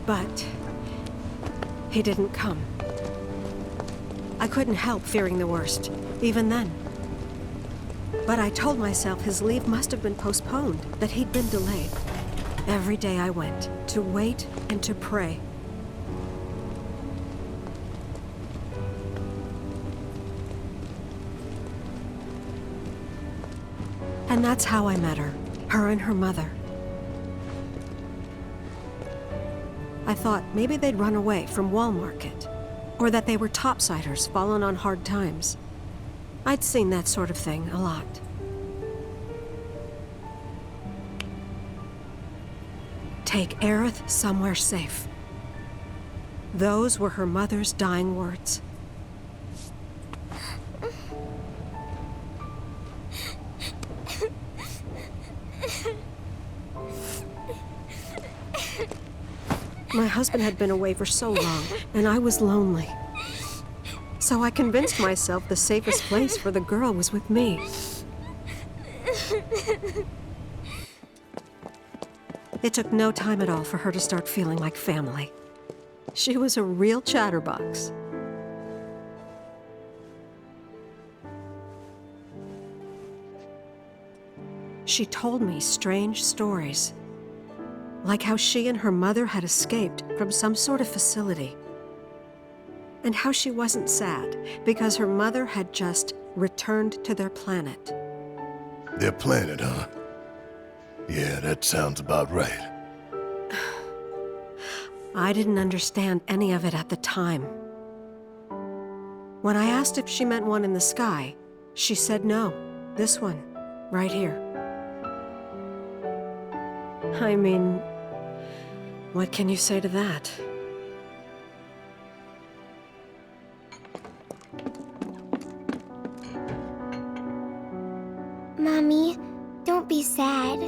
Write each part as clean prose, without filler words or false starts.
But he didn't come. I couldn't help fearing the worst, even then. But I told myself his leave must have been postponed, that he'd been delayed. Every day I went, to wait and to pray. And that's how I met her and her mother. I thought maybe they'd run away from Wall Market, or that they were topsiders fallen on hard times. I'd seen that sort of thing a lot. Take Aerith somewhere safe. Those were her mother's dying words. My husband had been away for so long, and I was lonely. So I convinced myself the safest place for the girl was with me. It took no time at all for her to start feeling like family. She was a real chatterbox. She told me strange stories, like how she and her mother had escaped from some sort of facility, and how she wasn't sad because her mother had just returned to their planet. Their planet, huh? Yeah, that sounds about right. I didn't understand any of it at the time. When I asked if she meant one in the sky, she said no, this one, right here. I mean, what can you say to that? Mommy, don't be sad.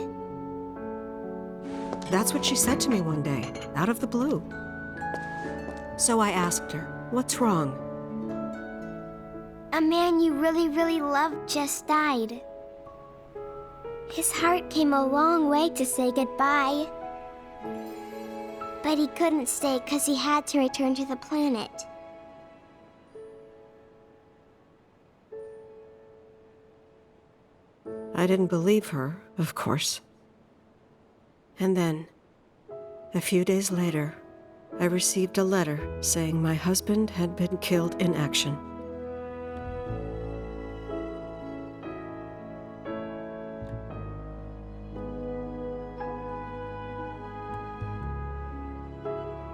That's what she said to me one day, out of the blue. So I asked her, what's wrong? A man you really, really loved just died. His heart came a long way to say goodbye. But he couldn't stay because he had to return to the planet. I didn't believe her, of course. And then, a few days later, I received a letter saying my husband had been killed in action.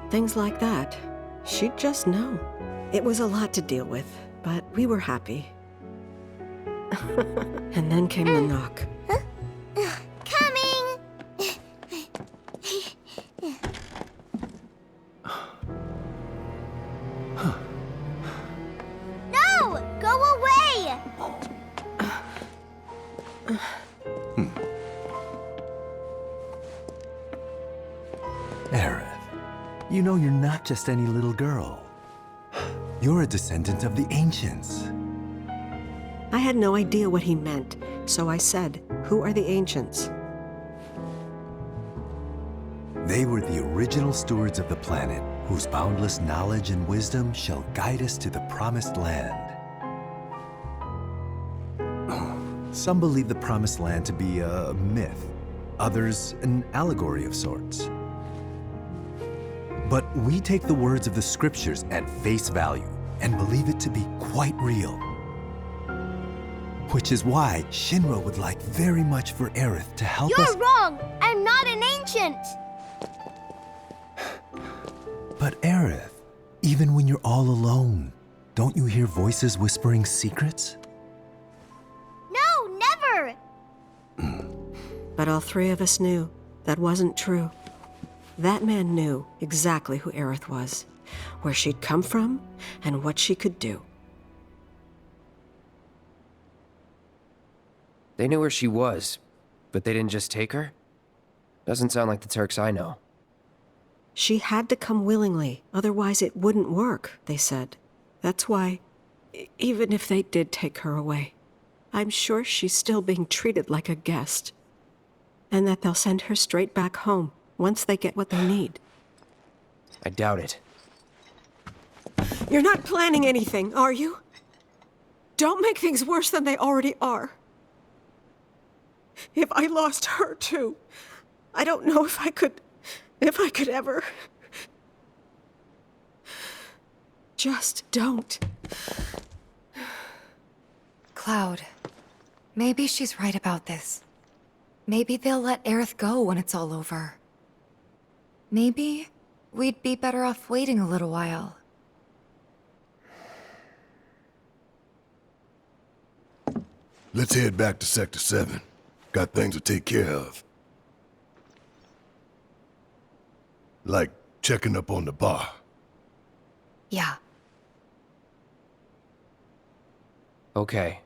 Things like that, she'd just know. It was a lot to deal with, but we were happy. And then came the knock. Coming! No! Go away! Aerith, you know you're not just any little girl. You're a descendant of the ancients. I had no idea what he meant, so I said, "Who are the ancients?" They were the original stewards of the planet, whose boundless knowledge and wisdom shall guide us to the promised land. Some believe the promised land to be a myth, others an allegory of sorts. But we take the words of the scriptures at face value and believe it to be quite real. Which is why Shinra would like very much for Aerith to help us— You're wrong! I'm not an ancient! But Aerith, even when you're all alone, don't you hear voices whispering secrets? No, never! But all three of us knew that wasn't true. That man knew exactly who Aerith was, where she'd come from, and what she could do. They knew where she was, but they didn't just take her? Doesn't sound like the Turks I know. She had to come willingly, otherwise it wouldn't work, they said. That's why, even if they did take her away, I'm sure she's still being treated like a guest. And that they'll send her straight back home once they get what they need. I doubt it. You're not planning anything, are you? Don't make things worse than they already are. If I lost her too, I don't know if I could ever. Just don't. Cloud, maybe she's right about this. Maybe they'll let Aerith go when it's all over. Maybe we'd be better off waiting a little while. Let's head back to Sector 7. Got things to take care of. Like checking up on the bar. Yeah. Okay.